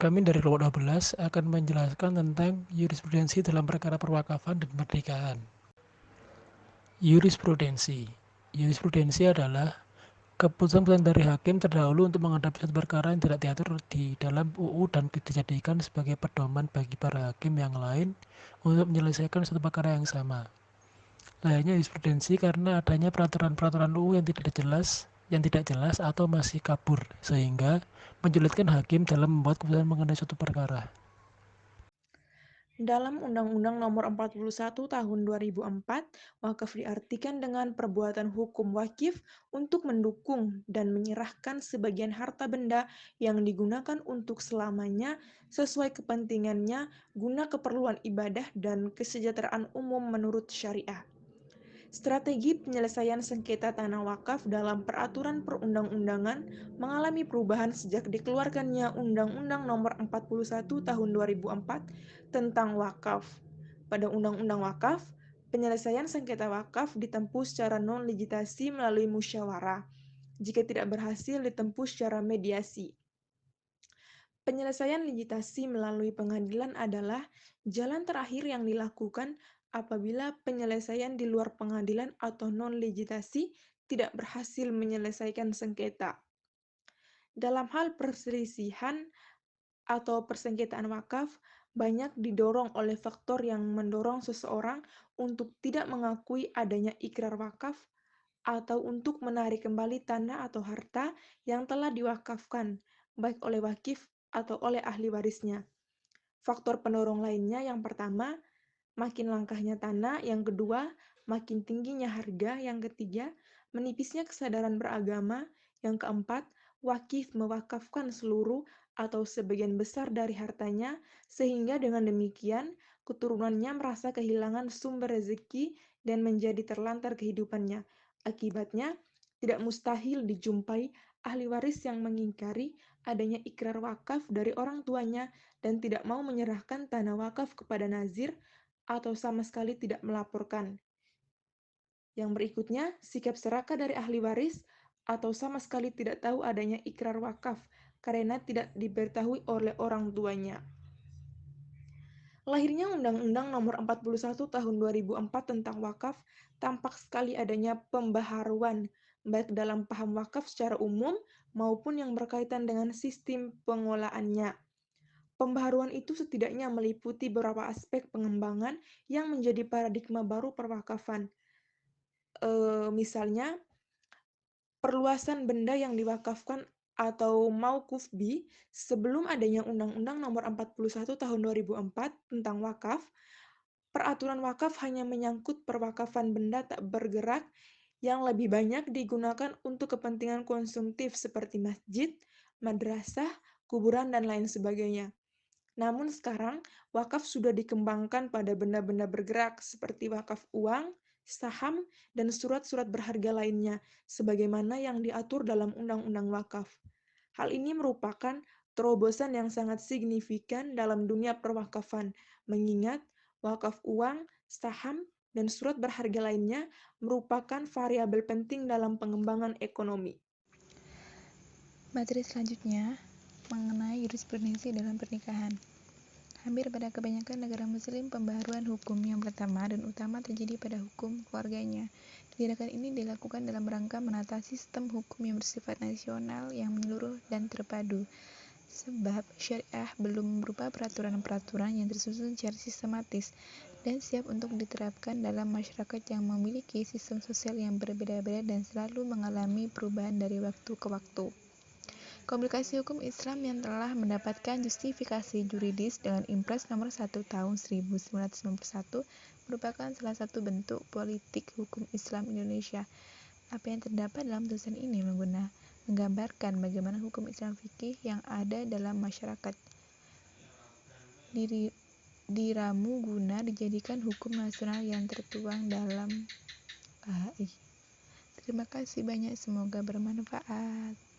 Kami dari kelompok 12 akan menjelaskan tentang jurisprudensi dalam perkara perwakafan dan pernikahan. Jurisprudensi. Jurisprudensi adalah keputusan dari hakim terdahulu untuk menghadapi suatu perkara yang tidak diatur di dalam UU dan dijadikan sebagai pedoman bagi para hakim yang lain untuk menyelesaikan suatu perkara yang sama. Layaknya jurisprudensi karena adanya peraturan-peraturan UU yang tidak jelas atau masih kabur, sehingga menyulitkan hakim dalam membuat keputusan mengenai suatu perkara. Dalam Undang-Undang Nomor 41 Tahun 2004, wakaf diartikan dengan perbuatan hukum wakif untuk mendukung dan menyerahkan sebagian harta benda yang digunakan untuk selamanya sesuai kepentingannya guna keperluan ibadah dan kesejahteraan umum menurut syariah. Strategi penyelesaian sengketa tanah wakaf dalam peraturan perundang-undangan mengalami perubahan sejak dikeluarkannya Undang-Undang Nomor 41 Tahun 2004 tentang wakaf. Pada Undang-Undang Wakaf, penyelesaian sengketa wakaf ditempuh secara non-ligitasi melalui musyawarah. Jika tidak berhasil, ditempuh secara mediasi. Penyelesaian ligitasi melalui pengadilan adalah jalan terakhir yang dilakukan apabila penyelesaian di luar pengadilan atau non-ligitasi tidak berhasil menyelesaikan sengketa. Dalam hal perselisihan atau persengketaan wakaf, banyak didorong oleh faktor yang mendorong seseorang untuk tidak mengakui adanya ikrar wakaf atau untuk menarik kembali tanah atau harta yang telah diwakafkan, baik oleh wakif atau oleh ahli warisnya. Faktor pendorong lainnya yang pertama, makin langkahnya tanah, yang kedua, makin tingginya harga, yang ketiga, menipisnya kesadaran beragama, yang keempat, wakif mewakafkan seluruh atau sebagian besar dari hartanya, sehingga dengan demikian keturunannya merasa kehilangan sumber rezeki dan menjadi terlantar kehidupannya. Akibatnya, tidak mustahil dijumpai ahli waris yang mengingkari adanya ikrar wakaf dari orang tuanya dan tidak mau menyerahkan tanah wakaf kepada nazir atau sama sekali tidak melaporkan. Yang berikutnya, sikap serakah dari ahli waris atau sama sekali tidak tahu adanya ikrar wakaf karena tidak diberitahui oleh orang tuanya. Lahirnya Undang-Undang Nomor 41 Tahun 2004 tentang wakaf tampak sekali adanya pembaharuan baik dalam paham wakaf secara umum maupun yang berkaitan dengan sistem pengolahannya. Pembaharuan itu setidaknya meliputi beberapa aspek pengembangan yang menjadi paradigma baru perwakafan. Misalnya, perluasan benda yang diwakafkan atau mauquf bi, sebelum adanya Undang-Undang Nomor 41 Tahun 2004 tentang wakaf, peraturan wakaf hanya menyangkut perwakafan benda tak bergerak yang lebih banyak digunakan untuk kepentingan konsumtif seperti masjid, madrasah, kuburan, dan lain sebagainya. Namun sekarang, wakaf sudah dikembangkan pada benda-benda bergerak seperti wakaf uang, saham, dan surat-surat berharga lainnya, sebagaimana yang diatur dalam Undang-Undang Wakaf. Hal ini merupakan terobosan yang sangat signifikan dalam dunia perwakafan, mengingat wakaf uang, saham, dan surat berharga lainnya merupakan variabel penting dalam pengembangan ekonomi. Materi selanjutnya mengenai jurisprudensi dalam pernikahan. Hampir pada kebanyakan negara muslim, pembaharuan hukum yang pertama dan utama terjadi pada hukum keluarganya. Tindakan ini dilakukan dalam rangka menata sistem hukum yang bersifat nasional yang menyeluruh dan terpadu. Sebab syariah belum berupa peraturan-peraturan yang tersusun secara sistematis dan siap untuk diterapkan dalam masyarakat yang memiliki sistem sosial yang berbeda-beda dan selalu mengalami perubahan dari waktu ke waktu. Komplikasi hukum Islam yang telah mendapatkan justifikasi juridis dengan Impres Nomor 1 Tahun 1991 merupakan salah satu bentuk politik hukum Islam Indonesia. Apa yang terdapat dalam tulisan ini menggambarkan bagaimana hukum Islam fikih yang ada dalam masyarakat diramu guna dijadikan hukum nasional yang tertuang dalam KHI. Terima kasih banyak, semoga bermanfaat.